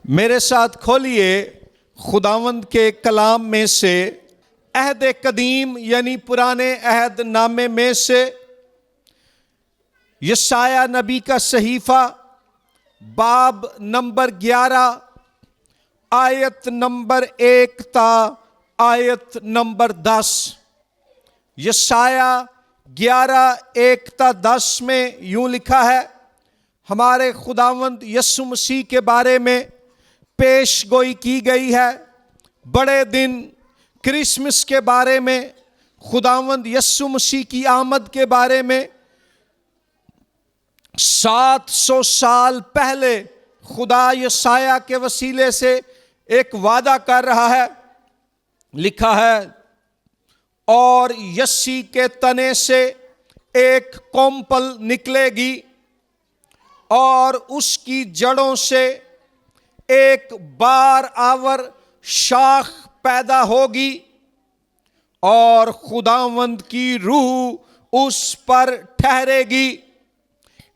मेरे साथ खोलिए खुदावंद के कलाम में से अहद कदीम यानी पुराने अहद नामे में से यशाया नबी का सहीफा बाब नंबर 11 आयत नंबर 1 ता आयत नंबर 10। यशाया 11:1 ता 10 में यूं लिखा है, हमारे खुदावंद यीशु मसीह के बारे में पेश गोई की गई है। बड़े दिन क्रिसमस के बारे में, खुदावंद यीशु मसीह की आमद के बारे में 700 साल पहले खुदा यशाया के वसीले से एक वादा कर रहा है। लिखा है, और यस्सी के तने से एक कोम्पल निकलेगी और उसकी जड़ों से एक बार आवर शाख पैदा होगी और खुदावंद की रूह उस पर ठहरेगी।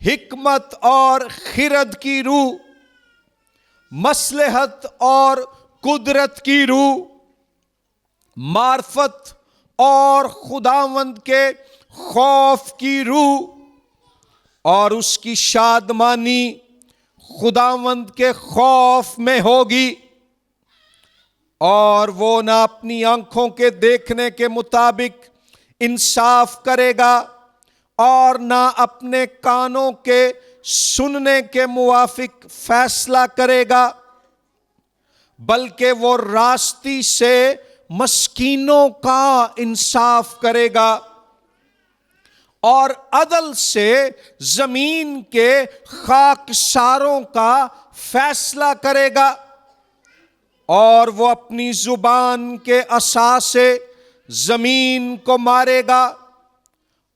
हिकमत और खिरद की रूह, मसलहत और कुदरत की रूह, मार्फत और खुदावंद के खौफ की रूह, और उसकी शादमानी खुदावंद के खौफ में होगी। और वो ना अपनी आंखों के देखने के मुताबिक इंसाफ करेगा और ना अपने कानों के सुनने के मुवाफिक फैसला करेगा, बल्कि वो रास्ती से मस्कीनों का इंसाफ करेगा और अदल से जमीन के खाकसारों का फैसला करेगा। और वो अपनी जुबान के असा से जमीन को मारेगा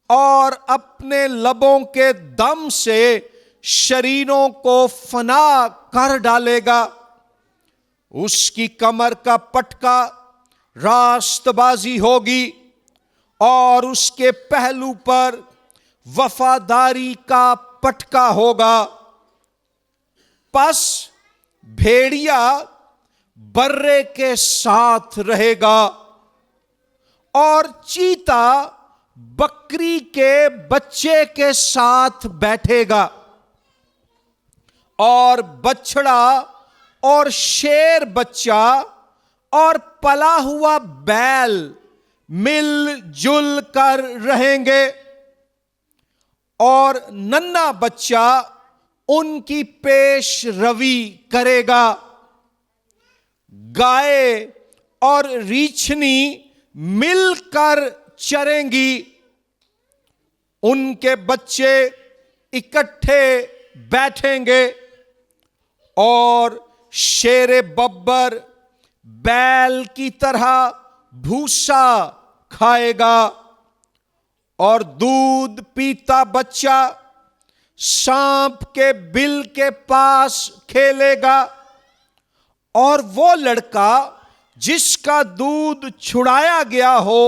और अपने लबों के दम से शरीरों को फना कर डालेगा। उसकी कमर का पटका रास्तबाजी होगी और उसके पहलू पर वफादारी का पटका होगा। पस भेड़िया बर्रे के साथ रहेगा और चीता बकरी के बच्चे के साथ बैठेगा, और बछड़ा और शेर बच्चा और पला हुआ बैल मिलजुल कर रहेंगे, और नन्हा बच्चा उनकी पेश रवी करेगा। गाय और रीछनी मिलकर चरेंगी, उनके बच्चे इकट्ठे बैठेंगे, और शेरे बब्बर बैल की तरह भूसा खाएगा, और दूध पीता बच्चा सांप के बिल के पास खेलेगा, और वो लड़का जिसका दूध छुड़ाया गया हो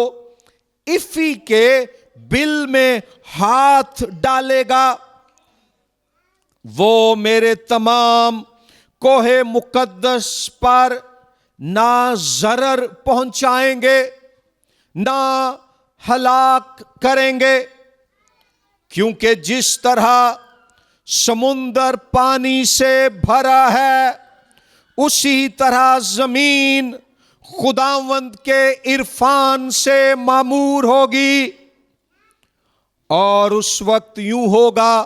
इफी के बिल में हाथ डालेगा। वो मेरे तमाम कोहे मुकद्दस पर ना जरर पहुंचाएंगे ना हलाक करेंगे, क्योंकि जिस तरह समुंदर पानी से भरा है उसी तरह जमीन खुदावंद के इरफान से मामूर होगी। और उस वक्त यूं होगा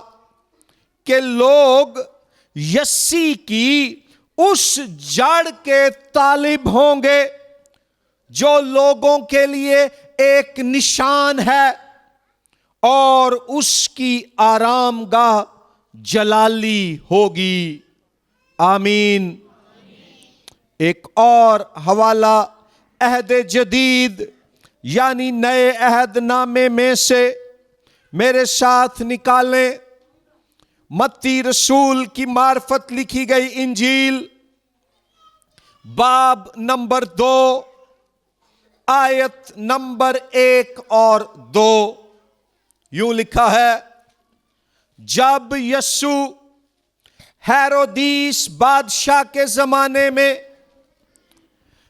कि लोग यस्सी की उस जड़ के तालिब होंगे जो लोगों के लिए एक निशान है, और उसकी आरामगाह जलाली होगी। आमीन। एक और हवाला अहद जदीद यानी नए अहद नामे में से मेरे साथ निकालें। मत्ती रसूल की मार्फत लिखी गई इंजील बाब नंबर 2 आयत नंबर 1 और 2 यूं लिखा है, जब यीशु हेरोदीस बादशाह के जमाने में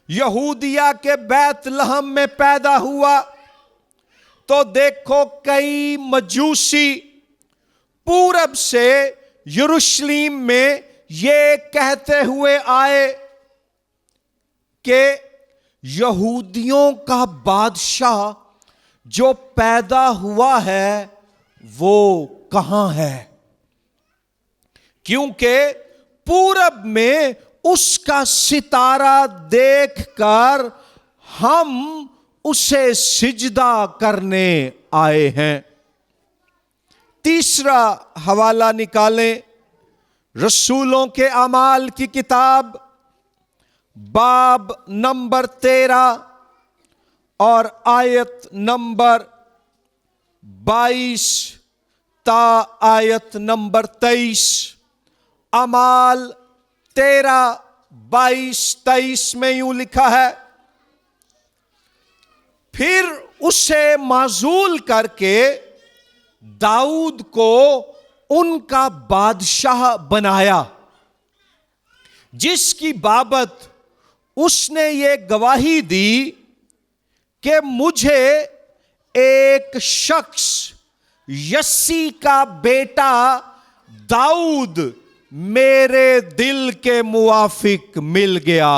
यहूदिया के बैतलहम में पैदा हुआ, तो देखो कई मजूसी पूरब से यरूशलेम में ये कहते हुए आए कि यहूदियों का बादशाह जो पैदा हुआ है वो कहां है, क्योंकि पूरब में उसका सितारा देखकर हम उसे सिजदा करने आए हैं। तीसरा हवाला निकालें, रसूलों के अमाल की किताब बाब नंबर 13 और आयत नंबर 22 ता आयत नंबर 23। अमाल 13, 22, 23 में यूं लिखा है, फिर उसे माजूल करके दाऊद को उनका बादशाह बनाया, जिसकी बाबत उसने ये गवाही दी कि मुझे एक शख्स यस्सी का बेटा दाऊद मेरे दिल के मुआफिक मिल गया।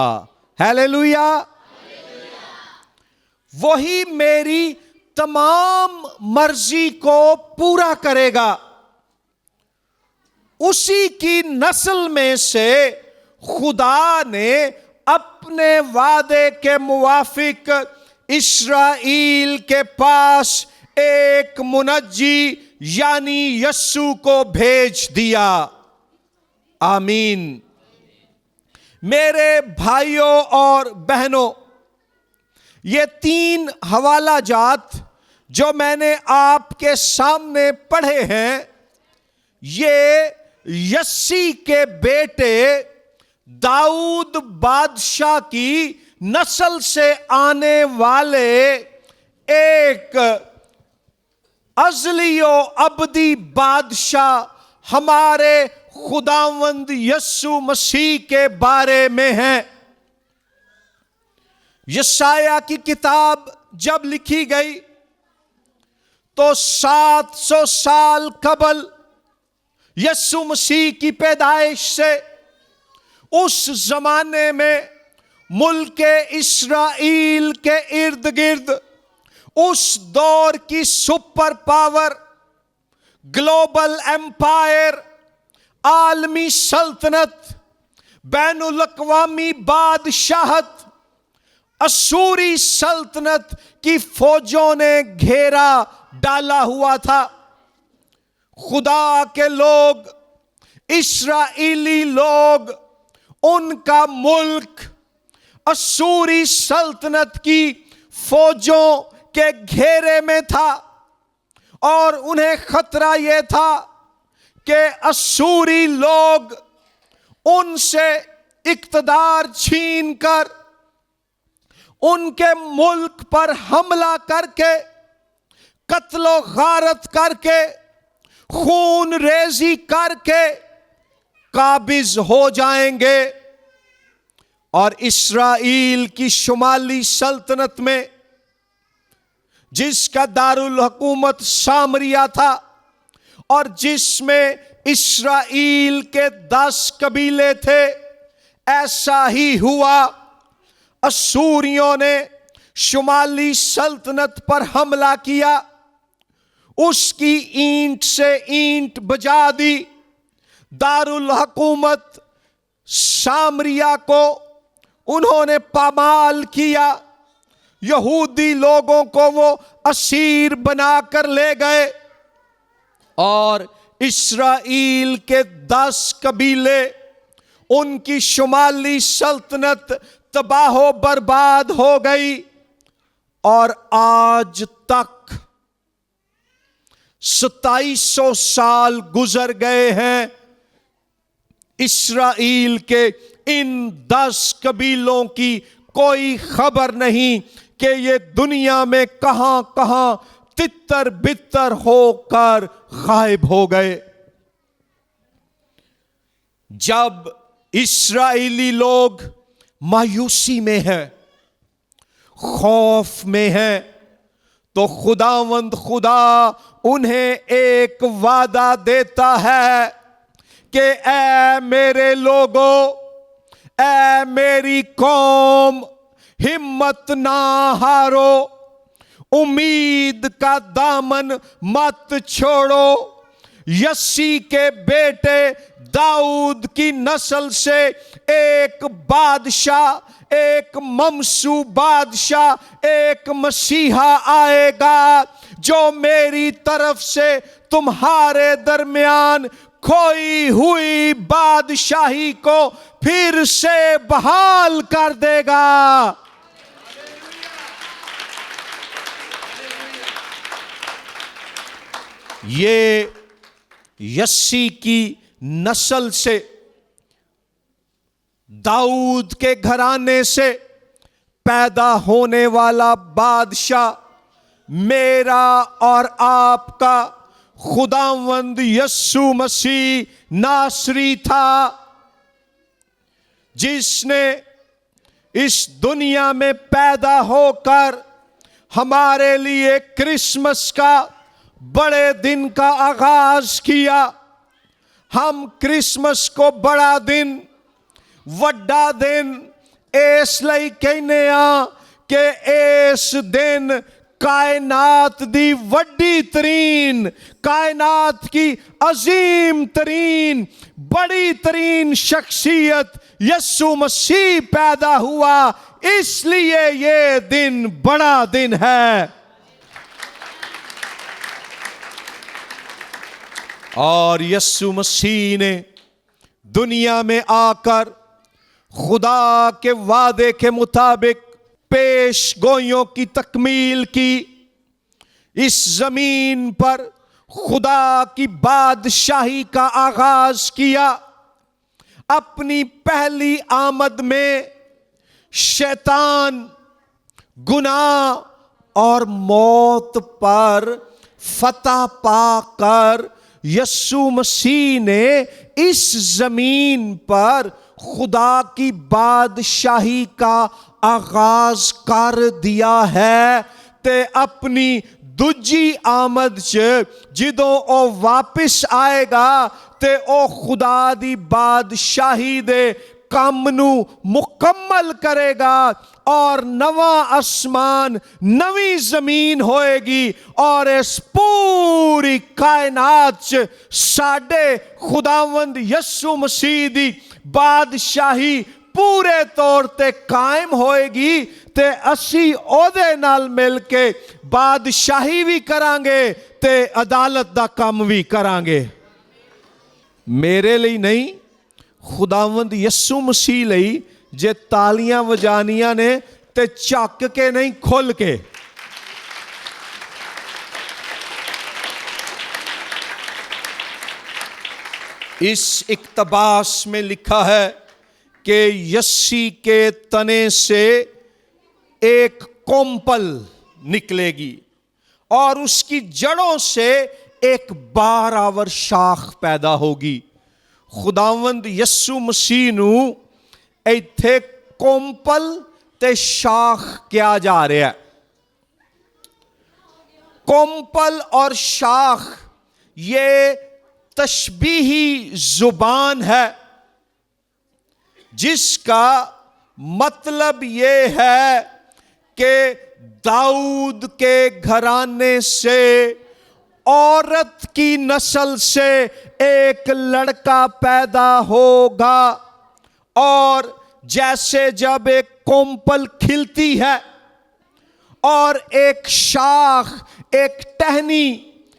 हालेलुया। वही मेरी तमाम मर्जी को पूरा करेगा। उसी की नस्ल में से खुदा ने अपने वादे के मुवाफिक इस्राएल के पास एक मुनज्जी यानी यस्सु को भेज दिया। आमीन। मेरे भाइयों और बहनों, ये 3 हवाला जात जो मैंने आपके सामने पढ़े हैं, ये यस्सी के बेटे दाऊद बादशाह की नस्ल से आने वाले एक अज़लियो अबदी बादशाह हमारे खुदावंद यस्सु मसीह के बारे में है। यशाया की किताब जब लिखी गई तो 700 साल कबल यस्सु मसीह की पैदाइश से उस जमाने में मुल्क इस्राएल के इर्द गिर्द उस दौर की सुपर पावर, ग्लोबल एम्पायर, आलमी सल्तनत, बैनुल अक़वामी बादशाहत, असूरी सल्तनत की फौजों ने घेरा डाला हुआ था। खुदा के लोग, इस्राएली लोग, उनका मुल्क असूरी सल्तनत की फौजों के घेरे में था और उन्हें खतरा यह था कि असूरी लोग उनसे इक़्तिदार छीनकर उनके मुल्क पर हमला करके, कत्लो गारत करके, खून रेजी करके काबिज हो जाएंगे। और इस्राएल की शुमाली सल्तनत में, जिसका दारुल हुकूमत सामरिया था और जिसमें इस्राएल के 10 कबीले थे, ऐसा ही हुआ। असूरियों ने शुमाली सल्तनत पर हमला किया, उसकी ईंट से ईंट बजा दी। दारुल हुकूमत सामरिया को उन्होंने पामाल किया। यहूदी लोगों को वो असीर बनाकर ले गए और इस्राएल के 10 कबीले, उनकी शुमाली सल्तनत तबाहो बर्बाद हो गई। और आज तक 2700 साल गुजर गए हैं। इस्राएल के इन 10 कबीलों की कोई खबर नहीं कि ये दुनिया में कहां कहां तितर बितर होकर गायब हो गए। जब इस्राएली लोग मायूसी में है, खौफ में है, तो खुदावंद खुदा उन्हें एक वादा देता है कि ऐ मेरे लोगों, ऐ मेरी कौम, हिम्मत ना हारो, उम्मीद का दामन मत छोड़ो। यसी के बेटे दाऊद की नस्ल से एक बादशाह, एक ममसू बादशाह, एक मसीहा आएगा जो मेरी तरफ से तुम्हारे दरमियान खोई हुई बादशाही को फिर से बहाल कर देगा। ये यस्सी की नस्ल से, दाऊद के घराने से पैदा होने वाला बादशाह मेरा और आपका खुदावंद यस्सु मसीह नासरी था, जिसने इस दुनिया में पैदा होकर हमारे लिए क्रिसमस का बड़े दिन का आगाज किया। हम क्रिसमस को बड़ा दिन, वड्डा दिन इसलिए कहने आ कि इस दिन कायनात दी वड्डी तरीन, कायनात की अजीम तरीन, बड़ी तरीन शख्सियत यस्सु मसीह पैदा हुआ, इसलिए ये दिन बड़ा दिन है। और यस्सु मसीह ने दुनिया में आकर खुदा के वादे के मुताबिक पेश गोइयों की तकमील की, इस जमीन पर खुदा की बादशाही का आगाज किया। अपनी पहली आमद में शैतान, गुनाह और मौत पर फतह पाकर यस्सु मसीह ने इस जमीन पर खुदा की बादशाही का आगाज कर दिया है। ते अपनी दूजी आमद च जिदों ओ वापिस आएगा ते ओ खुदा दी बादशाही दे काम नू मुकम्मल करेगा और नवा आसमान, नवी जमीन होएगी और इस पूरी कायनात च साडे खुदावंद यस्सु मसीह दी बादशाही पूरे तौर ते कायम होएगी। ते असी ओदे नाल मिल के बादशाही भी करांगे ते अदालत दा काम भी करांगे। मेरे लिए नहीं, खुदावंद यस्सु मसीह लई जे तालियां वजानियां ने ते झक के नहीं, खुल के। इस इक्तबास में लिखा है कि यस्सी के तने से एक कोम्पल निकलेगी और उसकी जड़ों से एक बारावर शाख पैदा होगी। खुदावंद यस्सु मसीह नू इत्थे कोम्पल ते शाख क्या जा रहा है। कोम्पल और शाख ये तशबीही जुबान है, जिसका मतलब ये है कि दाऊद के घराने से, औरत की नस्ल से एक लड़का पैदा होगा। और जैसे जब एक कोम्पल खिलती है और एक शाख, एक टहनी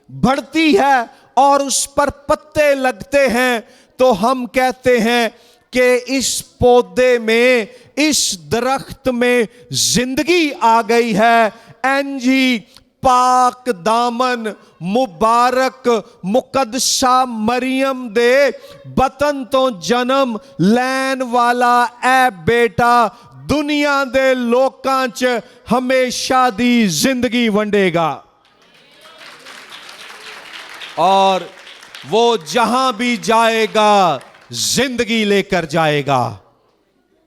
बढ़ती है और उस पर पत्ते लगते हैं, तो हम कहते हैं कि इस पौधे में, इस दरख्त में जिंदगी आ गई है। एंजी पाक दामन मुबारक मुकद्दसा मरियम दे बतन तो जन्म लैन वाला ऐ बेटा दुनिया दे लोकां च हमेशा दी जिंदगी वंडेगा। और वो जहां भी जाएगा जिंदगी लेकर जाएगा।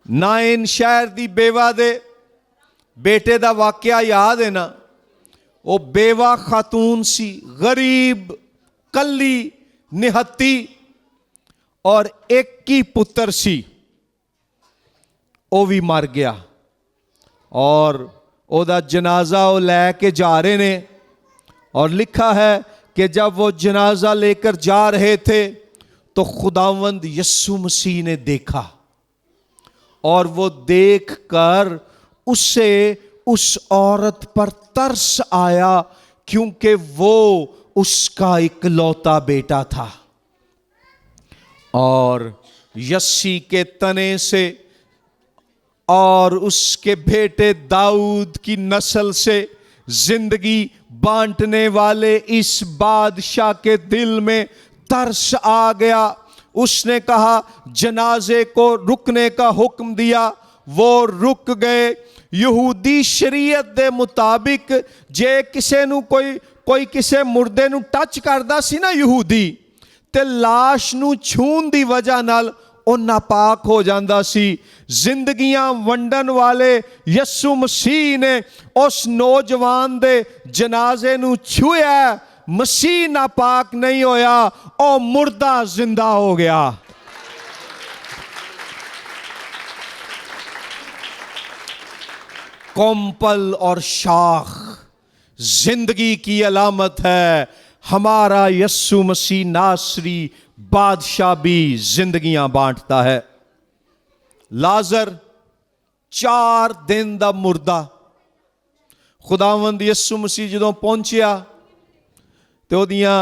नाइन शहर दी बेवा दे बेटे दा वाकया याद है ना? वो बेवा खातून सी, गरीब, कल्ली, निहत्ती, और एक ही पुत्र सी, वो भी मर गया। और ओदा जनाजा वो लैके जा रहे ने, और लिखा है कि जब वो जनाजा लेकर जा रहे थे तो खुदावंद यीशु मसीह ने देखा, और वो देखकर उसे उस औरत पर तरस आया, क्योंकि वो उसका इकलौता बेटा था। और यस्सी के तने से और उसके बेटे दाऊद की नस्ल से जिंदगी बांटने वाले इस बादशाह के दिल में तरस आ गया। उसने कहा, जनाजे को रुकने का हुक्म दिया, वो रुक गए। यहूदी शरीयत दे मुताबिक जे किसे नू कोई किसे मुर्दे नू टच करदा सी ना यहूदी, ते लाश नू छून दी वजह नाल ਉਹ नापाक हो जाता सी। जिंदगियां वंडन वाले यीशु मसीह ने उस नौजवान दे जनाजे नू छुया, मसीह नापाक नहीं होया, और मुर्दा जिंदा हो गया। कोम्पल और शाख जिंदगी की अलामत है। हमारा यीशु मसीह नासरी बादशाह भी जिंदगियां बांटता है। लाजर 4 दिन दा मुर्दा, खुदावंद यीशु मसीह जदों पहुंचिया ते ओदियां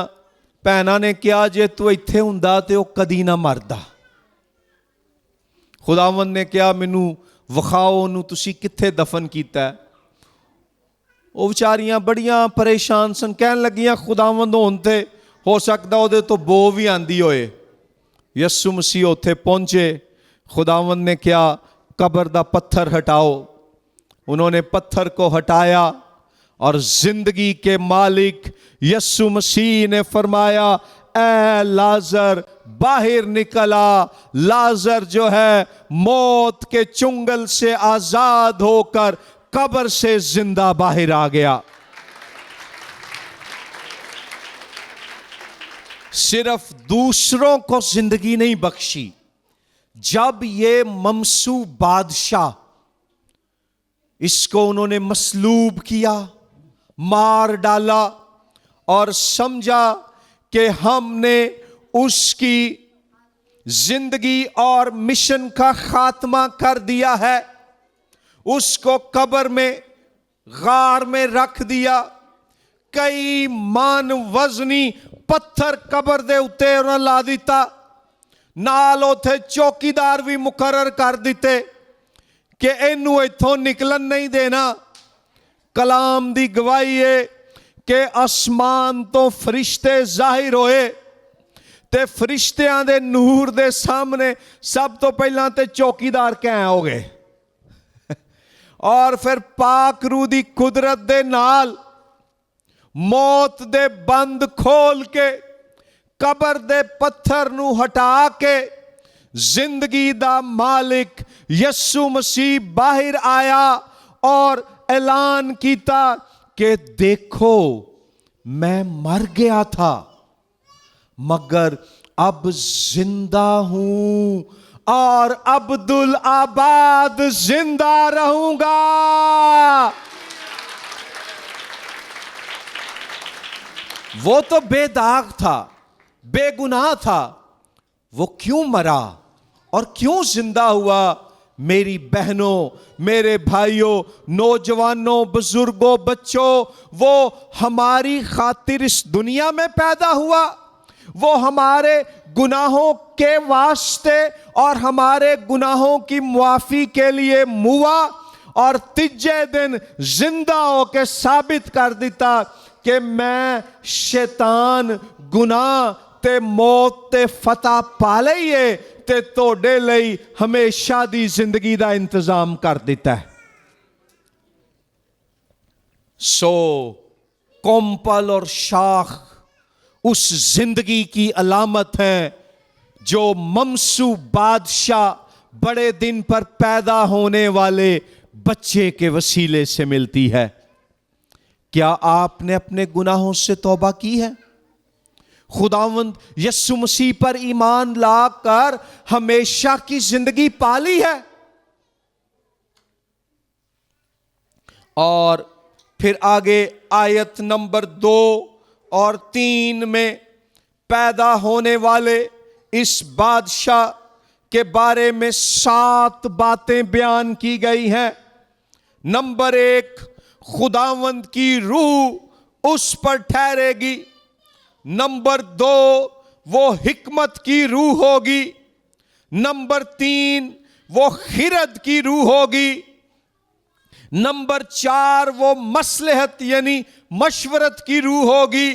भैनां ने कहा, जे तू इत्थे हुंदा ते ओह कदी ना मरदा। खुदावंद ने कहा, मैनू विखाओ ओनू तुसी कित्थे दफन कीता है। ਉਹ ਵਿਚਾਰੀਆਂ ਬੜੀਆਂ ਪਰੇਸ਼ਾਨ ਸਨ, ਕਹਿਣ ਲੱਗੀਆਂ, ਖੁਦਾਵੰਦ ਹੋਣ ਤੇ ਹੋ ਸਕਦਾ ਉਹਦੇ ਤੋਂ ਬੋ ਵੀ ਆਂਦੀ ਹੋਏ। ਯਿਸੂ ਮਸੀਹ ਉੱਥੇ ਪਹੁੰਚੇ। खुदावंद ने क्या, कब्र दा पत्थर हटाओ। उन्होंने पत्थर को हटाया और जिंदगी के मालिक यीशु मसीह ने फरमाया, ऐ लाजर बाहर निकला। लाजर जो है मौत के चुंगल से आजाद होकर कब्र से जिंदा बाहर आ गया। सिर्फ दूसरों को जिंदगी नहीं बख्शी, जब ये ममसू बादशाह, इसको उन्होंने मसलूब किया, मार डाला और समझा कि हमने उसकी जिंदगी और मिशन का खात्मा कर दिया है, उसको कब्र में, गार में रख दिया। कई मान वजनी पत्थर कब्र दे उत्ते उन्हें ला दिता, नाल उथे चौकीदार भी मुकर्रर कर दिते कि इनू इथों निकलन नहीं देना। कलाम दी गवाही है कि आसमान तो फरिश्ते जाहिर होए ते फरिश्तियां दे नूर दे सामने सब तो पहला ते चौकीदार कैं हो गए, और फिर पाक रूह दी कुदरत दे नाल मौत दे बंद खोल के कब्र दे पत्थर नू हटा के जिंदगी दा मालिक यीशु मसीह बाहर आया और ऐलान किया कि देखो मैं मर गया था मगर अब जिंदा हूं और अब्दुल आबाद जिंदा रहूंगा। वो तो बेदाग था, बेगुनाह था, वो क्यों मरा और क्यों जिंदा हुआ? मेरी बहनों, मेरे भाइयों, नौजवानों, बुजुर्गों, बच्चों, वो हमारी खातिर इस दुनिया में पैदा हुआ, वो हमारे गुनाहों के वास्ते और हमारे गुनाहों की मुआफी के लिए मुआ और तीजे दिन जिंदा होकर साबित कर दिता कि मैं शैतान गुनाह ते मौत ते फतह पा लईए ते तोड़े लई हमेशा दी जिंदगी दा इंतजाम कर दिता है। सो कोम्पल और शाख उस जिंदगी की अलामत है जो ममसू बादशाह बड़े दिन पर पैदा होने वाले बच्चे के वसीले से मिलती है। क्या आपने अपने गुनाहों से तौबा की है? खुदावंद यीशु मसीह पर ईमान लाकर हमेशा की जिंदगी पाली है? और फिर आगे आयत नंबर 2 और 3 में पैदा होने वाले इस बादशाह के बारे में 7 बातें बयान की गई हैं। नंबर 1, खुदावंद की रूह उस पर ठहरेगी। नंबर 2, वो हिकमत की रूह होगी। नंबर 3, वो खिरद की रूह होगी। नंबर 4, वो मसलहत यानी मशवरत की रूह होगी।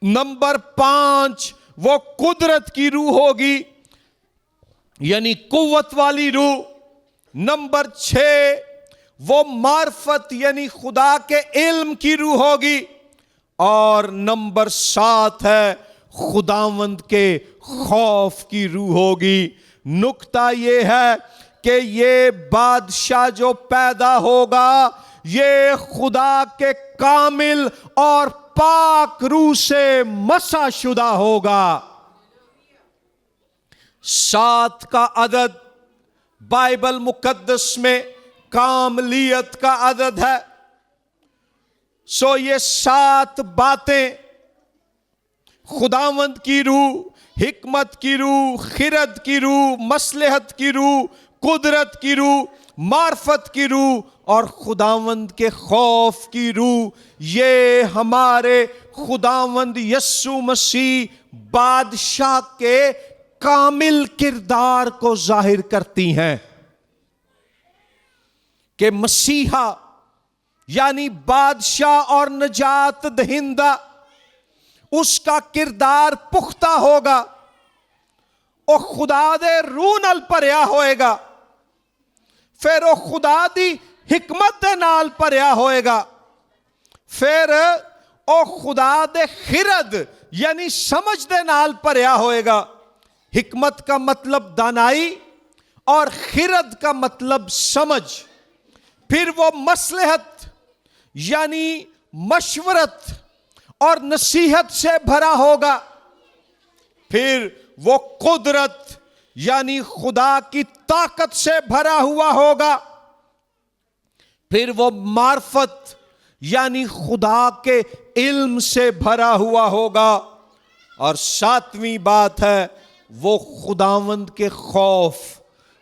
नंबर 5, वो कुदरत की रूह होगी यानी कुव्वत वाली रूह। नंबर 6, वो मार्फत यानी खुदा के इल्म की रूह होगी। और नंबर 7 है खुदावंद के खौफ की रूह होगी। नुक्ता यह है कि ये बादशाह जो पैदा होगा ये खुदा के कामिल और पाक रूह से मसा शुदा होगा। 7 का अदद बाइबल मुकद्दस में कामलियत का अदद है। सो ये 7 बातें खुदावंद की रूह, हिकमत की रूह, खिरद की रूह, मसलहत की रूह, कुदरत की रूह, मार्फत की रूह और खुदावंद के खौफ की रूह, ये हमारे खुदावंद यीशु मसीह बादशाह के कामिल किरदार को जाहिर करती हैं कि मसीहा यानी बादशाह और नजात दहिंदा उसका किरदार पुख्ता होगा और खुदा दे रूह नाल भरिया होएगा। फिर वो खुदा दी हिकमत दे नाल भरिया होएगा। फिर वो खुदा दे खिरद यानी समझ दे नाल भरिया होएगा। हिकमत का मतलब दानाई और खिरद का मतलब समझ। फिर वो मसलहत यानी मशवरत और नसीहत से भरा होगा। फिर वो कुदरत यानी खुदा की ताकत से भरा हुआ होगा। फिर वो मार्फत यानी खुदा के इल्म से भरा हुआ होगा। और 7वीं बात है वो खुदावंद के खौफ।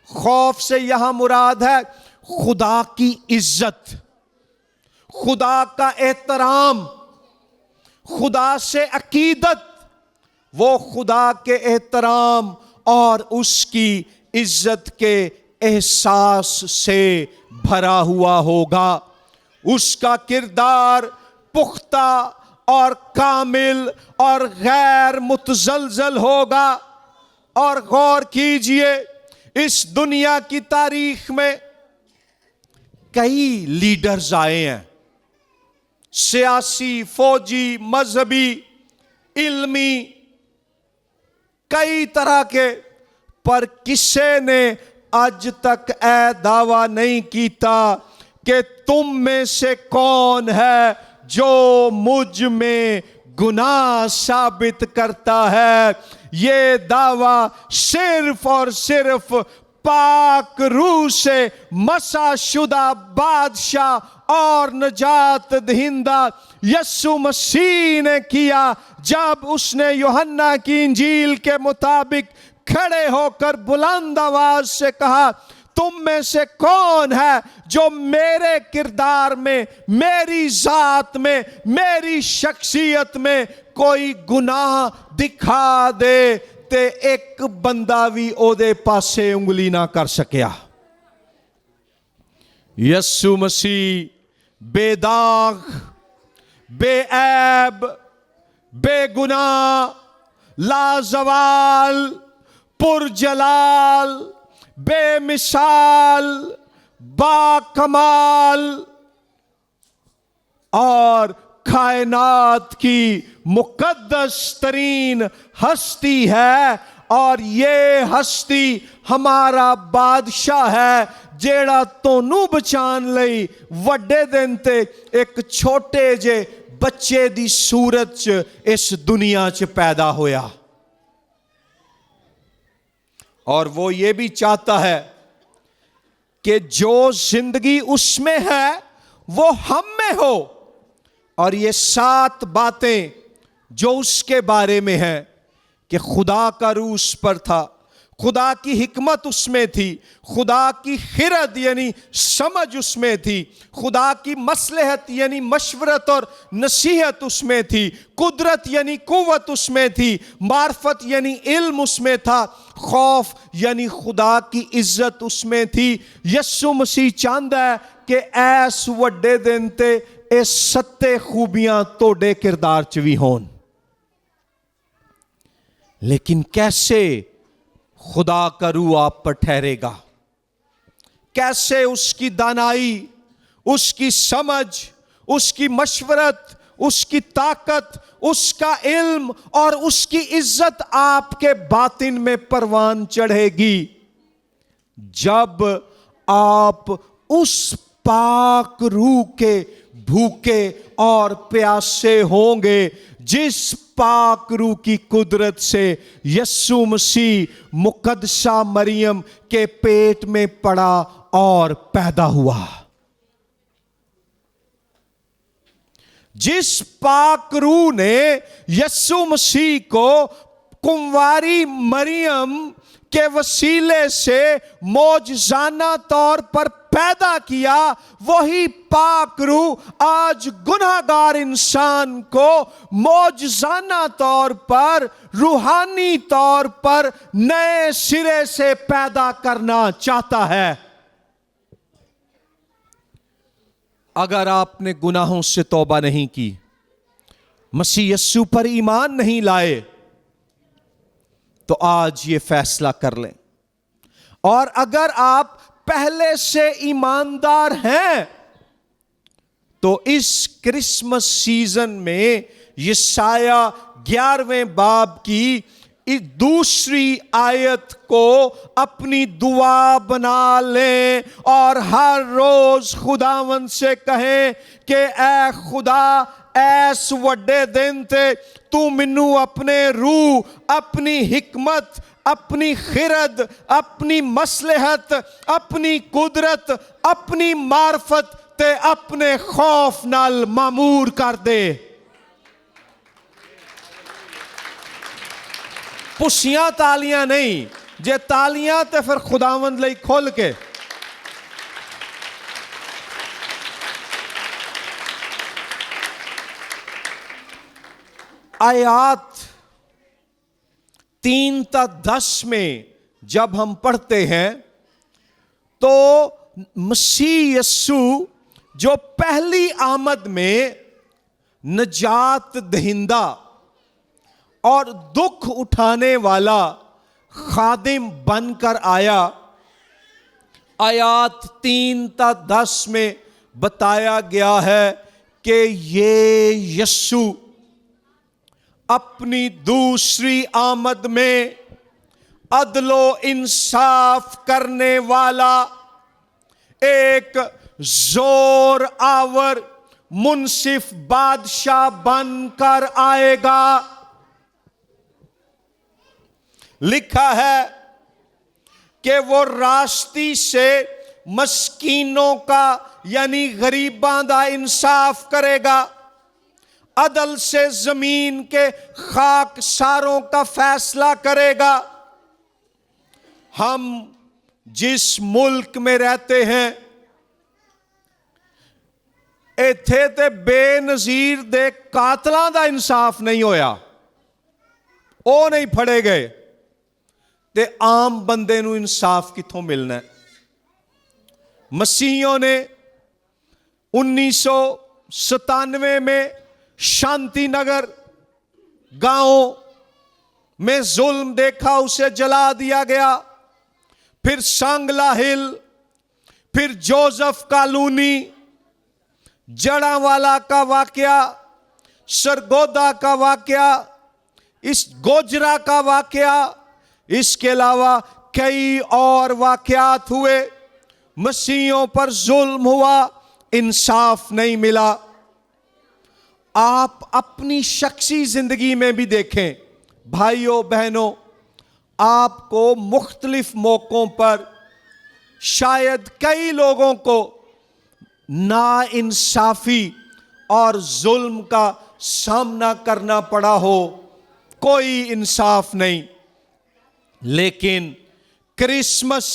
खौफ से यहां मुराद है खुदा की इज्जत, खुदा का एहतराम, खुदा से अकीदत। वो खुदा के एहतराम और उसकी इज्जत के एहसास से भरा हुआ होगा। उसका किरदार पुख्ता और कामिल और गैर मुतजलजल होगा। और गौर कीजिए, इस दुनिया की तारीख में कई लीडर्स आए हैं, सियासी, फौजी, मजहबी, इल्मी, कई तरह के, पर किसी ने आज तक ऐ दावा नहीं कीता कि तुम में से कौन है जो मुझ में गुनाह साबित करता है। ये दावा सिर्फ और सिर्फ पाक रूह से मसा शुदा बादशाह और नजात दहिंदा यीशु मसीह ने किया जब उसने यूहन्ना की इंजील के मुताबिक खड़े होकर बुलंद आवाज से कहा, तुम में से कौन है जो मेरे किरदार में, मेरी जात में, मेरी शख्सियत में कोई गुनाह दिखा दे ते एक बंदा भी ओदे पासे उंगली ना कर सकिया। यीशु मसीह बेदाग, बेऐब, बेगुनाह, लाजवाल, पुरजलाल, बेमिसाल, बाकमाल और कायनात की मुकद्दस तरीन हस्ती है और ये हस्ती हमारा बादशाह है जेड़ा तोनू बचान लई वड्डे दिन ते एक छोटे जे बच्चे दी सूरत च इस दुनिया च पैदा होया। और वो ये भी चाहता है कि जो जिंदगी उसमें है वो हम में हो। और ये 7 बातें जो उसके बारे में है कि खुदा का रूह उस पर था, खुदा की हिकमत उसमें थी, खुदा की खिरद यानी समझ उसमें थी, खुदा की मसलहत यानी मशवरत और नसीहत उसमें थी, कुदरत यानी कुव्वत उसमें थी, मार्फत यानी इल्म उसमें था, खौफ यानी खुदा की इज्जत उसमें थी। यस्सु मसीह चाहता है कि ऐस वड्डे दिन ते ये 7 खूबियां तोड़े किरदार च भी होन। लेकिन कैसे खुदा का रूह आप पर ठहरेगा, कैसे उसकी दानाई, उसकी समझ, उसकी मशवरत, उसकी ताकत, उसका इल्म और उसकी इज्जत आपके बातिन में परवान चढ़ेगी जब आप उस पाक रूह के भूखे और प्यासे होंगे जिस पाक रूह की कुदरत से यस्सु मसीह मुकद्दसा मरियम के पेट में पड़ा और पैदा हुआ। जिस पाक रूह ने यस्सु मसीह को कुंवारी मरियम के वसीले से मौजज़ाना तौर पर पैदा किया, वही पाक रूह आज गुनाहगार इंसान को मौजज़ाना तौर पर, रूहानी तौर पर नए सिरे से पैदा करना चाहता है। अगर आपने गुनाहों से तौबा नहीं की, मसीह यस्सु पर ईमान नहीं लाए, तो आज ये फैसला कर लें। और अगर आप पहले से ईमानदार हैं तो इस क्रिसमस सीजन में यशाया 11वें बाब की इस दूसरी आयत को अपनी दुआ बना लें और हर रोज खुदावन से कहें कि ऐ खुदा, ऐस वड्डे दिन ते तू मैनू अपने रूह, अपनी हिकमत, अपनी खिरद, अपनी मसलहत, अपनी कुदरत, अपनी मार्फत ते अपने खौफ नाल मामूर कर दे। पुछियां तालियां नहीं, जे तालियां ते फिर खुदावंद लई खोल के। आयात 3-10 में जब हम पढ़ते हैं तो मसीह यस्सु जो पहली आमद में नजात दहिंदा और दुख उठाने वाला खादिम बनकर आया, आयात 3-10 में बताया गया है कि ये यस्सु अपनी दूसरी आमद में अदलो इंसाफ करने वाला एक जोर आवर मुंसिफ बादशाह बनकर आएगा। लिखा है कि वो रास्ती से मस्कीनों का यानी गरीबां दा इंसाफ करेगा, अदल से जमीन के खाकसारों का फैसला करेगा। हम जिस मुल्क में रहते हैं इत्थे ते बेनजीर दे कातलां दा इंसाफ नहीं होया, वो नहीं फड़े गए, ते आम बंदे नूं इंसाफ कित्थों मिलना है। मसीहियों ने 1997 में शांति नगर गांव में जुल्म देखा, उसे जला दिया गया। फिर सांगला हिल, फिर जोसेफ कॉलोनी, जड़ावाला का वाकया, सरगोदा का वाकया, इस गोजरा का वाकया, इसके अलावा कई और वाकयात हुए, मसीहियों पर जुल्म हुआ, इंसाफ नहीं मिला। आप अपनी शख्सी जिंदगी में भी देखें भाइयों बहनों, आपको मुख्तलिफ मौकों पर शायद कई लोगों को नाइंसाफी और जुल्म का सामना करना पड़ा हो, कोई इंसाफ नहीं। लेकिन क्रिसमस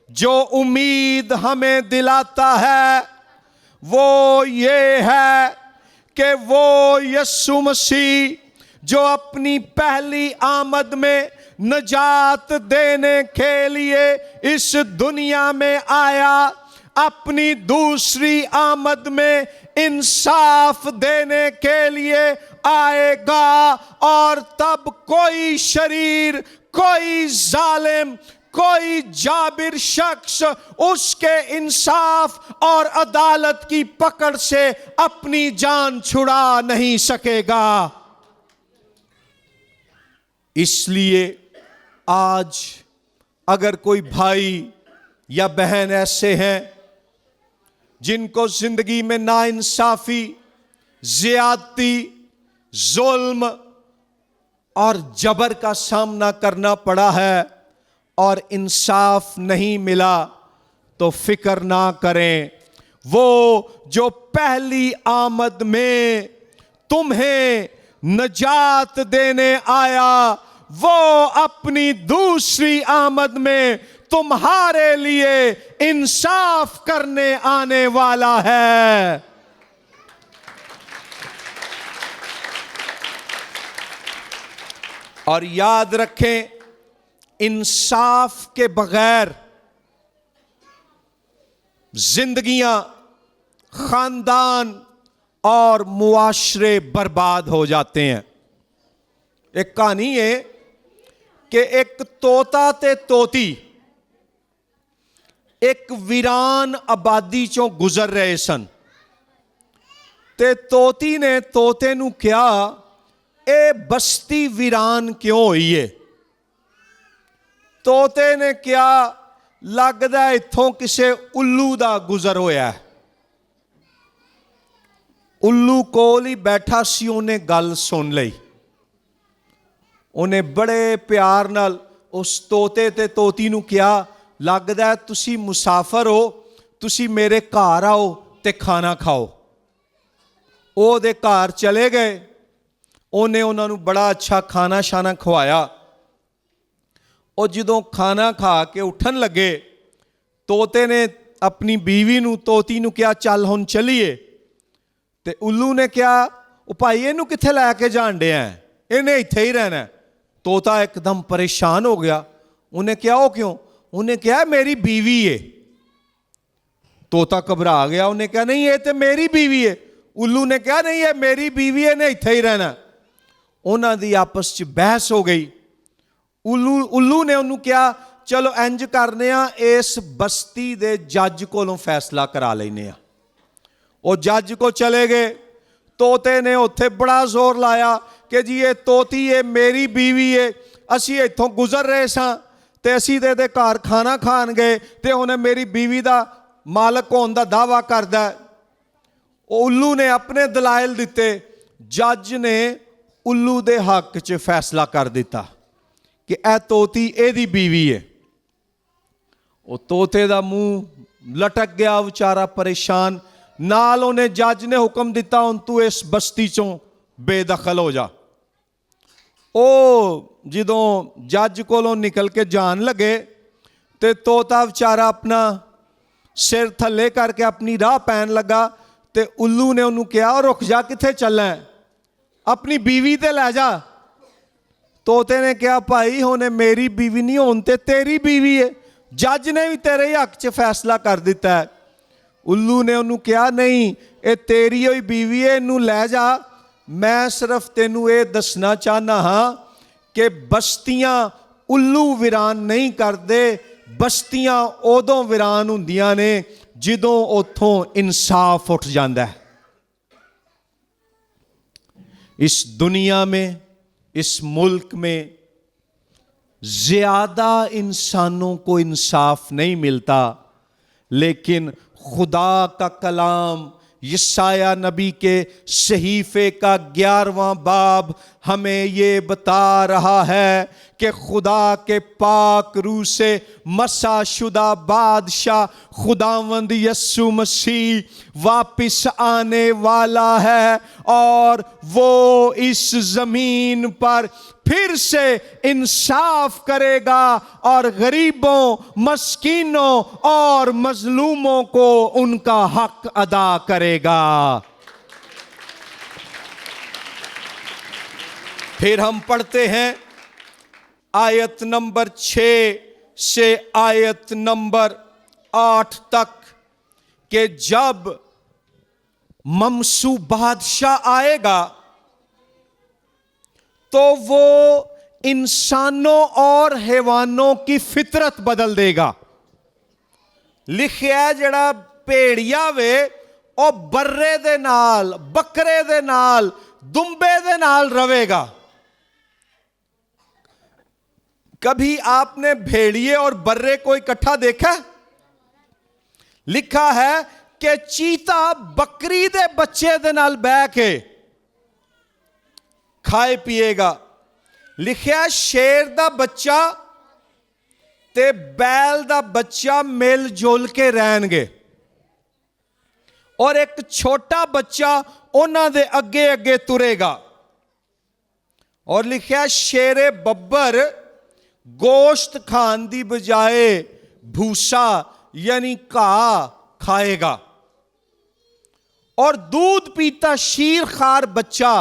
जो उम्मीद हमें दिलाता है वो ये है कि वो यीशु मसीह जो अपनी पहली आमद में निजात देने के लिए इस दुनिया में आया, अपनी दूसरी आमद में इंसाफ देने के लिए आएगा। और तब कोई शरीर, कोई जालिम, कोई जाबिर शख्स उसके इंसाफ और अदालत की पकड़ से अपनी जान छुड़ा नहीं सकेगा। इसलिए आज अगर कोई भाई या बहन ऐसे हैं जिनको जिंदगी में नाइंसाफी, ज्यादती, जुल्म और जबर का सामना करना पड़ा है और इंसाफ नहीं मिला, तो फिक्र ना करें। वो जो पहली आमद में तुम्हें निजात देने आया, वो अपनी दूसरी आमद में तुम्हारे लिए इंसाफ करने आने वाला है। और याद रखें, इंसाफ के बगैर जिंदगियां, खानदान और मुआशरे बर्बाद हो जाते हैं। एक कहानी है कि एक तोता ते तोती एक वीरान आबादी चों गुजर रहे सन, ते तोती ने तोते नू कहा, ए बस्ती वीरान क्यों हुई है? तोते ने कहा, लगदा इत्थों किसे उल्लू दा गुजर होया है। उल्लू कोल ही बैठा सी, उन्हें गल सुन लई। उन्हें बड़े प्यार नाल उस तोते ते तोती नू कहा, लगदा है तुसी मुसाफर हो, तुसी मेरे घर आओ ते खाना खाओ। ओ दे घर चले गए, उन्हें उन्होंने बड़ा अच्छा खाना शाना खवाया। और जदों खाना खा के उठन लगे, तोते ने अपनी बीवी नू, तोती नू कहा, चल हुण चलीए। ते उल्लू ने कहा, ओ भाई इनू कित्थे लैके जाण डे हैं, इन्हें इत्थे ही रहना है। तोता एकदम परेशान हो गया। उन्हें कहा, ओ क्यों? उन्हें कहा, मेरी बीवी है। तोता घबरा गया, उन्हें कहा, नहीं ये तो मेरी बीवी है। उल्लू ने कहा, नहीं ये मेरी बीवी है, इन्हें इत्थे ही रहना। उन्हां दी आपस च बहस हो गई। उल्लू ने उन्होंने कहा, चलो इंज करने आ, इस बस्ती दे जज कोलों फैसला करा लेने आ। वो जज को चले गए। तोते ने उत्थे बड़ा जोर लाया कि जी ये तोती है, मेरी बीवी है, असी इत्थों गुजर रहे सां ते असी दे घर खाना खान गए ते उन्हें मेरी बीवी दा मालक होने दा दावा करदा है। उल्लू ने अपने दलाइल दिते। जज ने उल्लू दे हक च फैसला कर दिता कि ए तोती एदी बीवी है। वो तोते दा मुंह लटक गया, बेचारा परेशान। नाल उन्हें जज ने हुक्म दिता, हुण तू इस बस्ती चों बेदखल हो जा। ओ जदों जज कोलों निकल के जान लगे ते तोता बेचारा अपना सिर थले करके अपनी राह पैन लगा। ते उल्लू ने उन्होंने कहा, रुक जा, किथे चलना है, अपनी बीवी ते लै जा। तोते ने कहा, भाई हुणे मेरी बीवी नहीं, हुण ते तेरी बीवी है, जज ने भी तेरे ही हक च फैसला कर दिता है। उल्लू ने उन्होंने कहा, नहीं ये तेरी ही बीवी है, इनू लै जा। मैं सिर्फ तेनू ये दसना चाहना हाँ कि बस्तियां उल्लू वीरान नहीं करते, बस्तियां उदों वीरान हुंदियां ने जिदों उथों इंसाफ उठ जाता है। इस दुनिया में, इस मुल्क में ज्यादा इंसानों को इंसाफ नहीं मिलता, लेकिन खुदा का कलाम यशाया नबी के सहीफे का 11वां बाब हमें ये बता रहा है कि खुदा के पाक रूह से मसाशुदा बादशाह खुदावंद यस्सु मसीह वापिस आने वाला है और वो इस जमीन पर फिर से इंसाफ करेगा और गरीबों, मस्कीनों और मजलूमों को उनका हक अदा करेगा। फिर हम पढ़ते हैं आयत नंबर 6 से आयत नंबर 8 तक कि जब ममसू बादशाह आएगा तो वो इंसानों और हैवानों की फितरत बदल देगा। लिखिया जड़ा भेड़िया वे और बर्रे दे नाल, बकरे दे नाल, दुंबे दे नाल रवेगा। कभी आपने भेड़िए और बर्रे को इकट्ठा देखा? लिखा है कि चीता बकरी दे बच्चे दे नाल बैठ के खाए पिएगा। लिखिया शेर दा बच्चा ते बैल दा बच्चा मिल जुल के रहणगे और एक छोटा बच्चा उन्हां दे अगे अगे तुरेगा। और लिखिया शेरे बब्बर गोश्त खान दी बजाए भूसा यानी घाह खाएगा और दूध पीता शीर खार बच्चा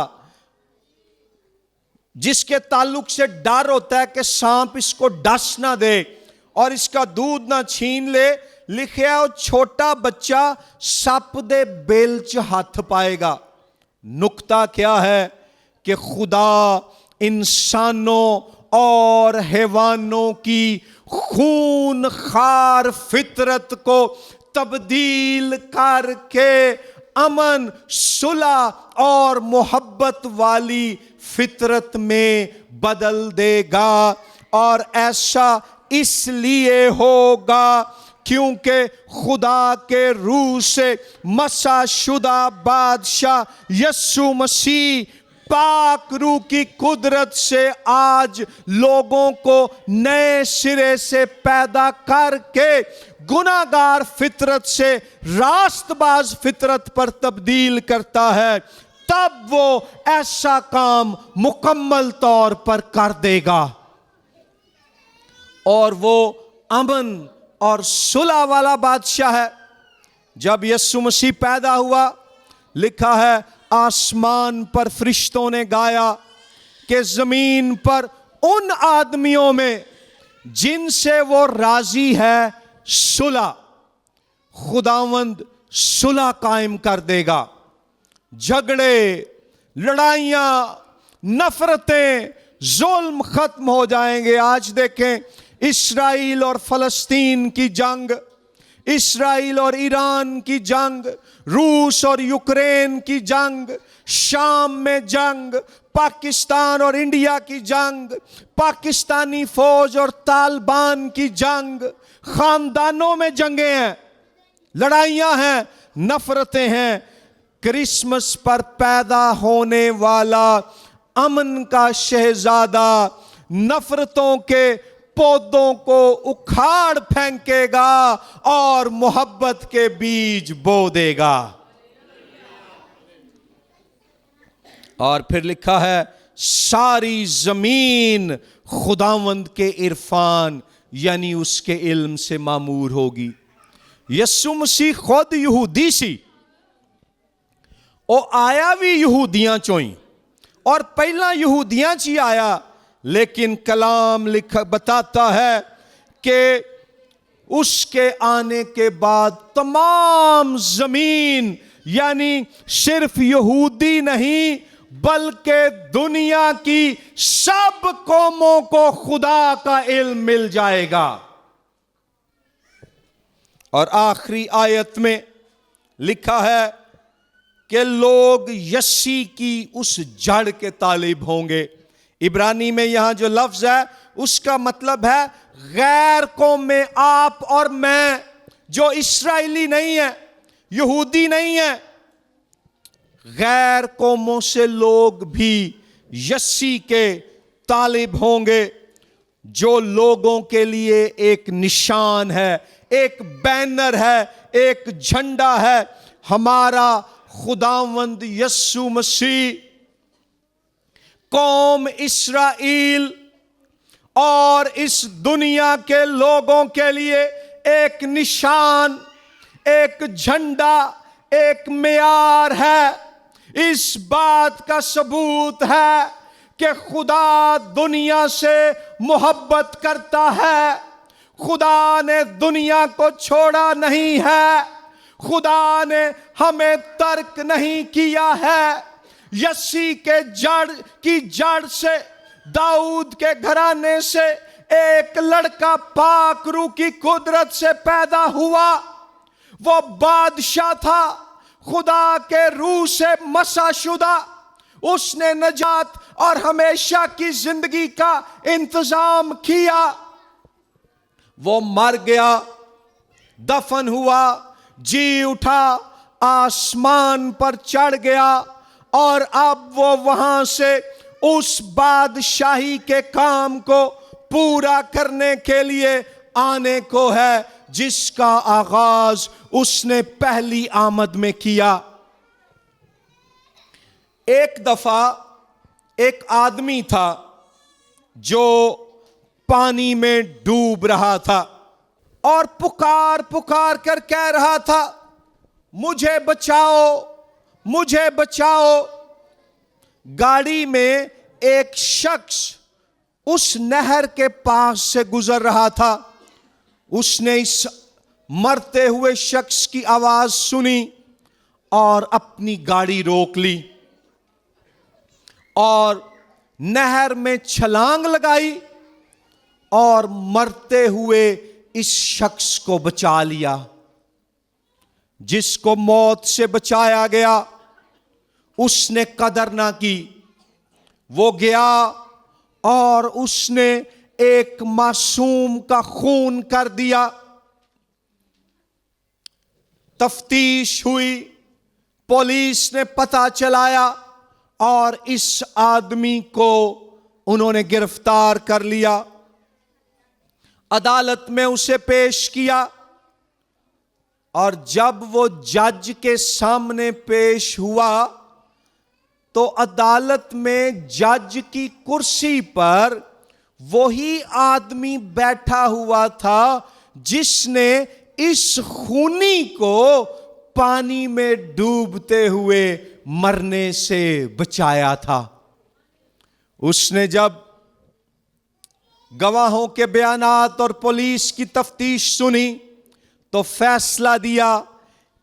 जिसके ताल्लुक से डर होता है कि सांप इसको डस ना दे और इसका दूध ना छीन ले। लिखिया वो छोटा बच्चा सप दे बेल च हाथ पाएगा। नुक्ता क्या है कि खुदा इंसानों और हैवानों की खून खार फितरत को तब्दील करके अमन, सुलह और मोहब्बत वाली फितरत में बदल देगा। और ऐसा इसलिए होगा क्योंकि खुदा के रूह से मसाशुदा बादशाह यस्सु मसीह पाक रूह की कुदरत से आज लोगों को नए सिरे से पैदा करके गुनाहगार फितरत से रास्तबाज फितरत पर तब्दील करता है। तब वो ऐसा काम मुकम्मल तौर पर कर देगा और वो अमन और सुलह वाला बादशाह है। जब यीशु मसीह पैदा हुआ, लिखा है आसमान पर फरिश्तों ने गाया कि जमीन पर उन आदमियों में जिनसे वो राजी है सुलह, खुदावंद सुलह कायम कर देगा। झगड़े, लड़ाइयां, नफरतें, जुल्म खत्म हो जाएंगे। आज देखें इस्राइल और फलस्तीन की जंग, इस्राइल और ईरान की जंग, रूस और यूक्रेन की जंग, शाम में जंग, पाकिस्तान और इंडिया की जंग, पाकिस्तानी फौज और तालिबान की जंग, खानदानों में जंगें हैं, लड़ाइयां हैं, नफरतें हैं। क्रिसमस पर पैदा होने वाला अमन का शहजादा नफरतों के पौधों को उखाड़ फेंकेगा और मोहब्बत के बीज बो देगा। और फिर लिखा है सारी जमीन खुदावंद के इरफान यानी उसके इल्म से मामूर होगी। यीशु मसीह खुद यहूदी सी, ਉਹ आया भी यहूदियां चों ही और पहला यहूदियां च ही आया, लेकिन कलाम लिखा बताता है कि उसके आने के बाद तमाम जमीन यानी सिर्फ यहूदी नहीं बल्कि दुनिया की सब कौमों को खुदा का इल्म मिल जाएगा। और आखिरी आयत में लिखा है कि लोग यस्सी की उस जड़ के तालिब होंगे। इब्रानी में यहां जो लफ्ज है उसका मतलब है गैर कौम में आप और मैं, जो इस्राएली नहीं है, यहूदी नहीं है, गैर कौमों से लोग भी यस्सी के तालिब होंगे, जो लोगों के लिए एक निशान है, एक बैनर है, एक झंडा है। हमारा खुदावंद यस्सु मसीह कौम इस्राएल और इस दुनिया के लोगों के लिए एक निशान, एक झंडा, एक मेयार है। इस बात का सबूत है कि खुदा दुनिया से मोहब्बत करता है। खुदा ने दुनिया को छोड़ा नहीं है, खुदा ने हमें तर्क नहीं किया है। यस्सी के जड़ से, दाऊद के घराने से एक लड़का पाक रूह की कुदरत से पैदा हुआ। वो बादशाह था, खुदा के रूह से मसाशुदा। उसने नजात और हमेशा की जिंदगी का इंतजाम किया। वो मर गया, दफन हुआ, जी उठा, आसमान पर चढ़ गया और अब वो वहां से उस बादशाही के काम को पूरा करने के लिए आने को है, जिसका आगाज उसने पहली आमद में किया। एक दफा एक आदमी था जो पानी में डूब रहा था और पुकार पुकार कर कह रहा था, मुझे बचाओ, मुझे बचाओ। गाड़ी में एक शख्स उस नहर के पास से गुजर रहा था। उसने इस मरते हुए शख्स की आवाज सुनी और अपनी गाड़ी रोक ली और नहर में छलांग लगाई और मरते हुए इस शख्स को बचा लिया। जिसको मौत से बचाया गया उसने कदर ना की। वो गया और उसने एक मासूम का खून कर दिया। तफ्तीश हुई, पुलिस ने पता चलाया और इस आदमी को उन्होंने गिरफ्तार कर लिया। अदालत में उसे पेश किया और जब वो जज के सामने पेश हुआ तो अदालत में जज की कुर्सी पर वही आदमी बैठा हुआ था जिसने इस खूनी को पानी में डूबते हुए मरने से बचाया था। उसने जब गवाहों के बयानात और पुलिस की तफ्तीश सुनी तो फैसला दिया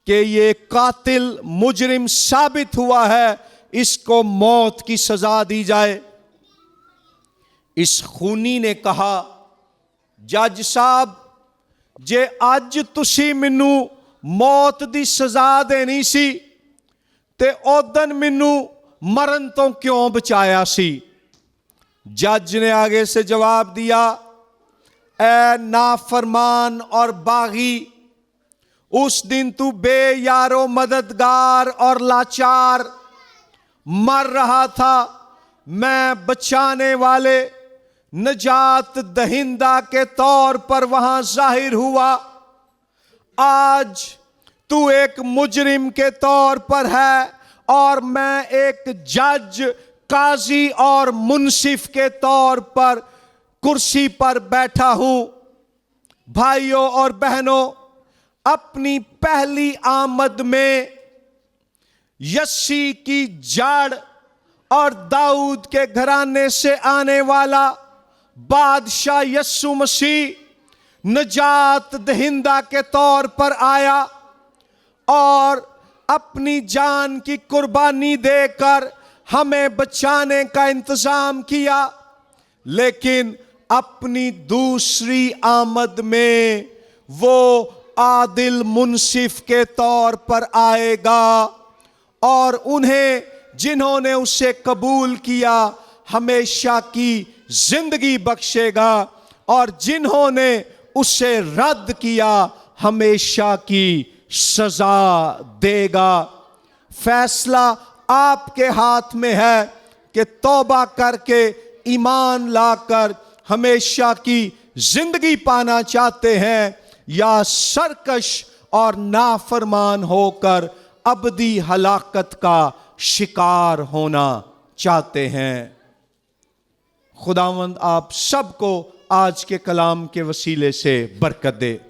कि ये कातिल मुजरिम साबित हुआ है, इसको मौत की सजा दी जाए। इस खूनी ने कहा, जज साहब जे अज तुसी मैनू मौत दी सजा देनी सी ते ओदन मैनू मरण तो क्यों बचाया सी। जज ने आगे से जवाब दिया, ए नाफरमान और बागी, उस दिन तू बेयारो मददगार और लाचार मर रहा था, मैं बचाने वाले नजात दहिंदा के तौर पर वहां जाहिर हुआ। आज तू एक मुजरिम के तौर पर है और मैं एक जज, काजी और मुंसिफ के तौर पर कुर्सी पर बैठा हूं। भाइयों और बहनों, अपनी पहली आमद में यस्सी की जड़ और दाऊद के घराने से आने वाला बादशाह यस्सु मसीह नजात दहिंदा के तौर पर आया और अपनी जान की कुर्बानी देकर हमें बचाने का इंतजाम किया। लेकिन अपनी दूसरी आमद में वो आदिल मुंसिफ के तौर पर आएगा और उन्हें जिन्होंने उसे कबूल किया हमेशा की जिंदगी बख्शेगा और जिन्होंने उसे रद्द किया हमेशा की सजा देगा। फैसला आपके हाथ में है कि तौबा करके ईमान लाकर हमेशा की जिंदगी पाना चाहते हैं या सरकश और नाफरमान होकर अबदी हलाकत का शिकार होना चाहते हैं। खुदावंद आप सबको आज के कलाम के वसीले से बरकत दे।